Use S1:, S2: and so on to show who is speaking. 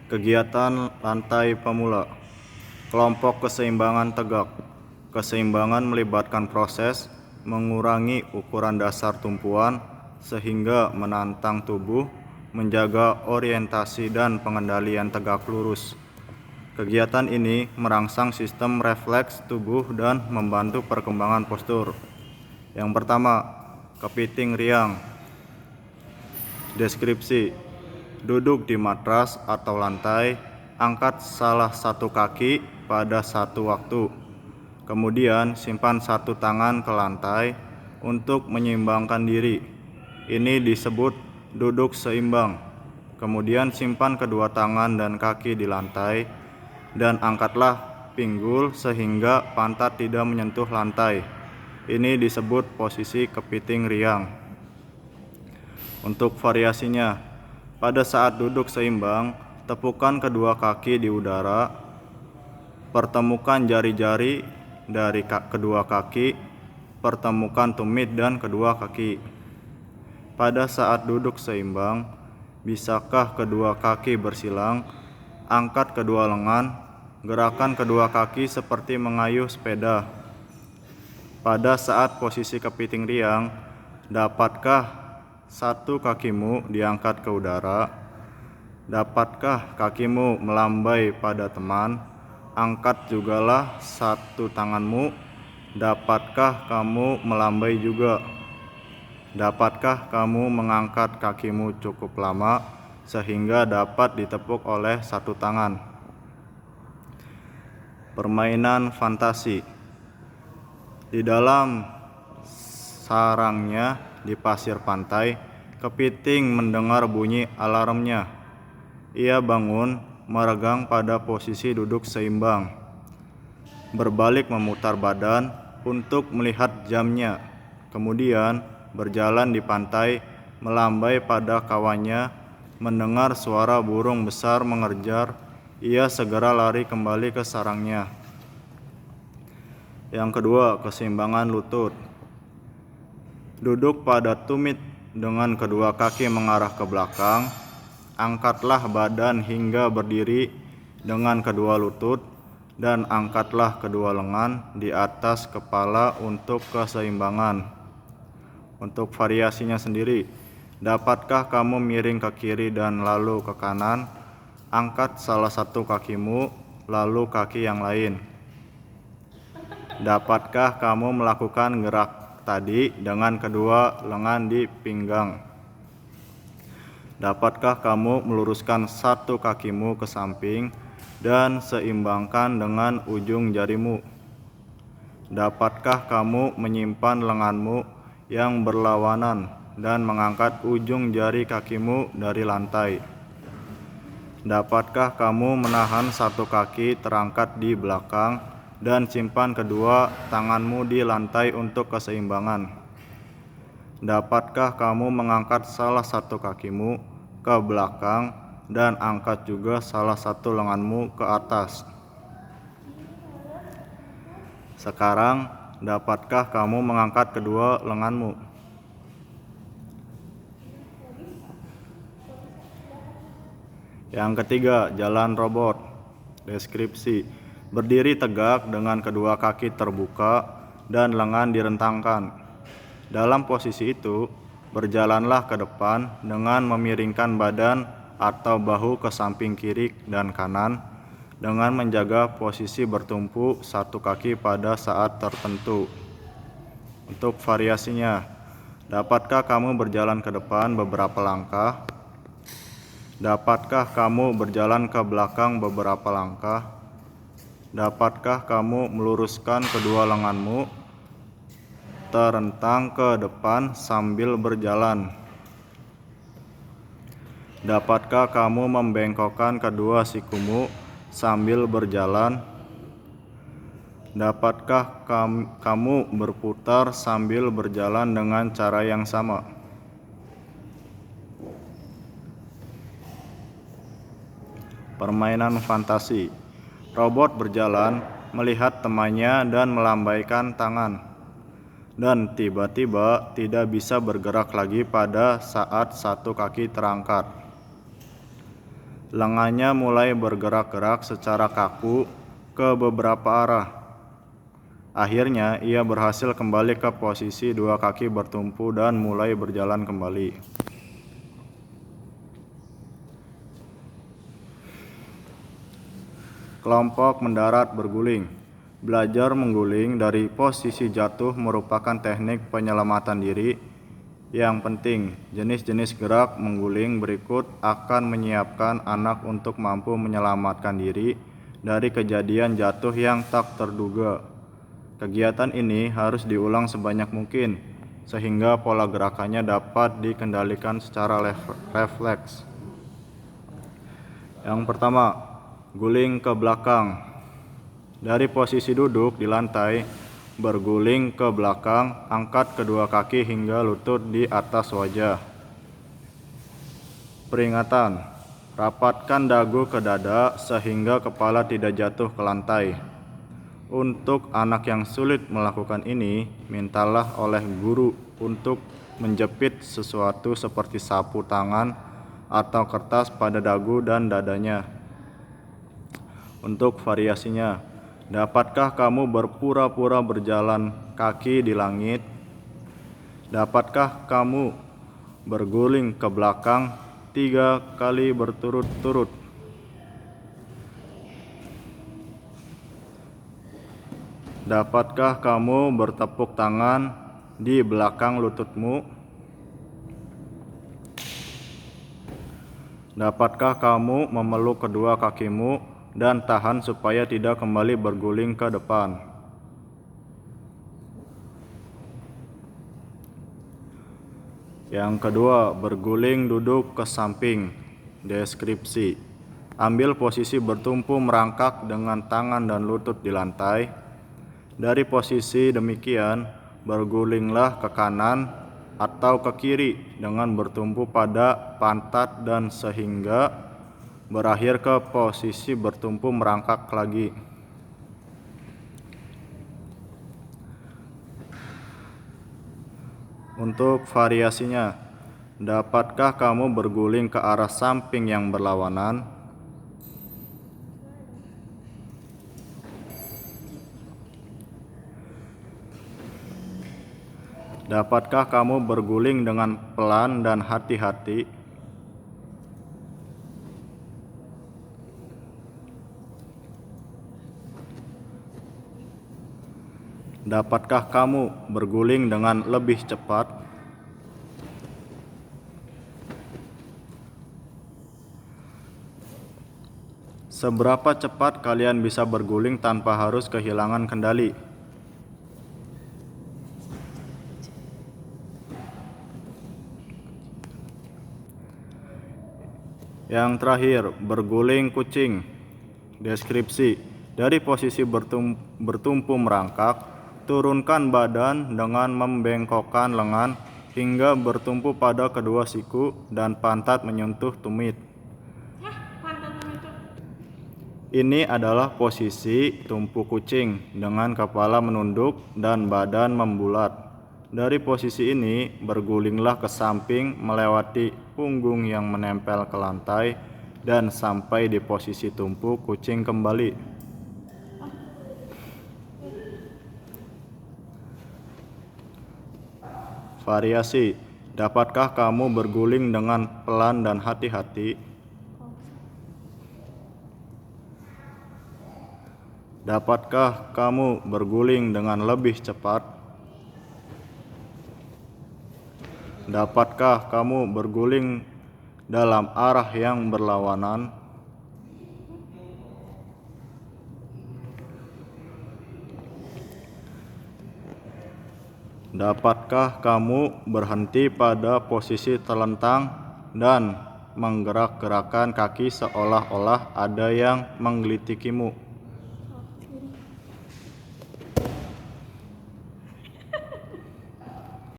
S1: Kegiatan lantai pemula. Kelompok keseimbangan tegak. Keseimbangan melibatkan proses mengurangi ukuran dasar tumpuan sehingga menantang tubuh, menjaga orientasi dan pengendalian tegak lurus. Kegiatan ini merangsang sistem refleks tubuh dan membantu perkembangan postur. Yang pertama, kepiting riang. Deskripsi: duduk di matras atau lantai, angkat salah satu kaki pada satu waktu. Kemudian simpan satu tangan ke lantai untuk menyeimbangkan diri. Ini disebut duduk seimbang. Kemudian simpan kedua tangan dan kaki di lantai dan angkatlah pinggul sehingga pantat tidak menyentuh lantai. Ini disebut posisi kepiting riang. Untuk variasinya, pada saat duduk seimbang, tepukan kedua kaki di udara, pertemukan jari-jari dari kedua kaki, pertemukan tumit dan kedua kaki. Pada saat duduk seimbang, bisakah kedua kaki bersilang? Angkat kedua lengan, gerakan kedua kaki seperti mengayuh sepeda. Pada saat posisi kepiting riang, dapatkah satu kakimu diangkat ke udara? Dapatkah kakimu melambai pada teman? Angkat jugalah satu tanganmu. Dapatkah kamu melambai juga? Dapatkah kamu mengangkat kakimu cukup lama sehingga dapat ditepuk oleh satu tangan? Permainan fantasi. Di dalam sarangnya di pasir pantai, kepiting mendengar bunyi alarmnya. Ia bangun, meregang pada posisi duduk seimbang, berbalik memutar badan untuk melihat jamnya, kemudian berjalan di pantai, melambai pada kawannya. Mendengar suara burung besar mengejar, ia segera lari kembali ke sarangnya. Yang kedua, keseimbangan lutut. Duduk pada tumit dengan kedua kaki mengarah ke belakang. Angkatlah badan hingga berdiri dengan kedua lutut dan angkatlah kedua lengan di atas kepala untuk keseimbangan. Untuk variasinya sendiri, dapatkah kamu miring ke kiri dan lalu ke kanan? Angkat salah satu kakimu, lalu kaki yang lain. Dapatkah kamu melakukan gerak tadi dengan kedua lengan di pinggang? Dapatkah kamu meluruskan satu kakimu ke samping dan seimbangkan dengan ujung jarimu? Dapatkah kamu menyimpan lenganmu yang berlawanan dan mengangkat ujung jari kakimu dari lantai? Dapatkah kamu menahan satu kaki terangkat di belakang dan simpan kedua tanganmu di lantai untuk keseimbangan? Dapatkah kamu mengangkat salah satu kakimu ke belakang dan angkat juga salah satu lenganmu ke atas? Sekarang, dapatkah kamu mengangkat kedua lenganmu? Yang ketiga, jalan robot. Deskripsi: berdiri tegak dengan kedua kaki terbuka dan lengan direntangkan. Dalam posisi itu, berjalanlah ke depan dengan memiringkan badan atau bahu ke samping kiri dan kanan dengan menjaga posisi bertumpu satu kaki pada saat tertentu. Untuk variasinya, dapatkah kamu berjalan ke depan beberapa langkah? Dapatkah kamu berjalan ke belakang beberapa langkah? Dapatkah kamu meluruskan kedua lenganmu terentang ke depan sambil berjalan? Dapatkah kamu membengkokkan kedua sikumu sambil berjalan? Dapatkah kamu berputar sambil berjalan dengan cara yang sama? Permainan fantasi. Robot berjalan, melihat temannya dan melambaikan tangan, dan tiba-tiba tidak bisa bergerak lagi pada saat satu kaki terangkat. Lengannya mulai bergerak-gerak secara kaku ke beberapa arah. Akhirnya ia berhasil kembali ke posisi dua kaki bertumpu dan mulai berjalan kembali. Kelompok mendarat berguling. Belajar mengguling dari posisi jatuh merupakan teknik penyelamatan diri yang penting. Jenis-jenis gerak mengguling berikut akan menyiapkan anak untuk mampu menyelamatkan diri dari kejadian jatuh yang tak terduga. Kegiatan ini harus diulang sebanyak mungkin sehingga pola gerakannya dapat dikendalikan secara refleks. Yang pertama, guling ke belakang. Dari posisi duduk di lantai, berguling ke belakang, angkat kedua kaki hingga lutut di atas wajah. Peringatan, rapatkan dagu ke dada sehingga kepala tidak jatuh ke lantai. Untuk anak yang sulit melakukan ini, mintalah oleh guru untuk menjepit sesuatu seperti sapu tangan atau kertas pada dagu dan dadanya. Untuk variasinya, dapatkah kamu berpura-pura berjalan kaki di langit? Dapatkah kamu berguling ke belakang 3 kali berturut-turut? Dapatkah kamu bertepuk tangan di belakang lututmu? Dapatkah kamu memeluk kedua kakimu dan tahan supaya tidak kembali berguling ke depan? Yang kedua, berguling duduk ke samping. Deskripsi. Ambil posisi bertumpu merangkak dengan tangan dan lutut di lantai. Dari posisi demikian, bergulinglah ke kanan atau ke kiri dengan bertumpu pada pantat dan sehingga berakhir ke posisi bertumpu merangkak lagi. Untuk variasinya, dapatkah kamu berguling ke arah samping yang berlawanan? Dapatkah kamu berguling dengan pelan dan hati-hati? Dapatkah kamu berguling dengan lebih cepat? Seberapa cepat kalian bisa berguling tanpa harus kehilangan kendali? Yang terakhir, berguling kucing. Deskripsi. Dari posisi bertumpu merangkak, turunkan badan dengan membengkokkan lengan hingga bertumpu pada kedua siku dan pantat menyentuh tumit. Ini adalah posisi tumpu kucing dengan kepala menunduk dan badan membulat. Dari posisi ini, bergulinglah ke samping melewati punggung yang menempel ke lantai dan sampai di posisi tumpu kucing kembali. Variasi. Dapatkah kamu berguling dengan pelan dan hati-hati? Dapatkah kamu berguling dengan lebih cepat? Dapatkah kamu berguling dalam arah yang berlawanan? Dapatkah kamu berhenti pada posisi terlentang dan menggerak-gerakkan kaki seolah-olah ada yang menggelitikimu?